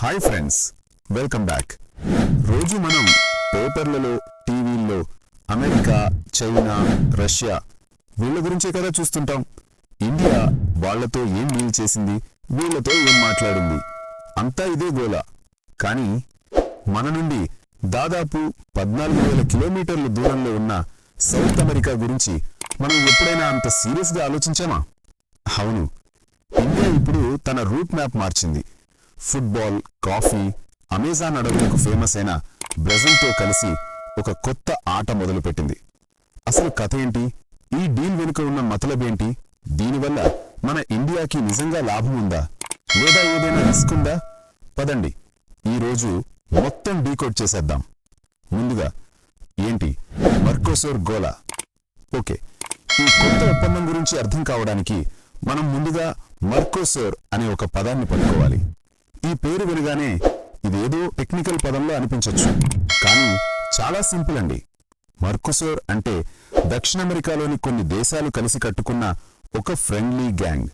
Hi friends, welcome back. రోజు మనం పేపర్లలో, టీవీల్లో అమెరికా, చైనా, రష్యా వీళ్ళ గురించే కదా చూస్తుంటాం. ఇండియా వాళ్లతో ఏం డీల్ చేసింది, వీళ్లతో ఏం మాట్లాడింది, అంతా ఇదే గోల. కానీ మన నుండి దాదాపు 14,000 కిలోమీటర్ల దూరంలో ఉన్న సౌత్ అమెరికా గురించి మనం ఎప్పుడైనా అంత సీరియస్గా ఆలోచించామా? అవును, ఇండియా ఇప్పుడు తన రూట్ మ్యాప్ మార్చింది. ఫుట్బాల్, కాఫీ, అమెజాన్ అడవులకు ఫేమస్ అయిన బ్రెజిల్తో కలిసి ఒక కొత్త ఆట మొదలుపెట్టింది. అసలు కథ ఏంటి? ఈ డీల్ వెనుక ఉన్న మతలబేంటి? దీనివల్ల మన ఇండియాకి నిజంగా లాభం ఉందా, లేదా ఏదైనా రిస్క్ ఉందా? పదండి, ఈరోజు మొత్తం డీకోడ్ చేసేద్దాం. ముందుగా ఏంటి మెర్కోసూర్ గోలా? ఓకే, ఈ కొత్త ఒప్పందం గురించి అర్థం కావడానికి మనం ముందుగా మెర్కోసూర్ అనే ఒక పదాన్ని పట్టుకోవాలి. ఈ పేరు వినగానే ఇదేదో టెక్నికల్ పదంలో అనిపించవచ్చు, కానీ చాలా సింపుల్ అండి. మెర్కోసూర్ అంటే దక్షిణ అమెరికాలోని కొన్ని దేశాలు కలిసి కట్టుకున్న ఒక ఫ్రెండ్లీ గ్యాంగ్.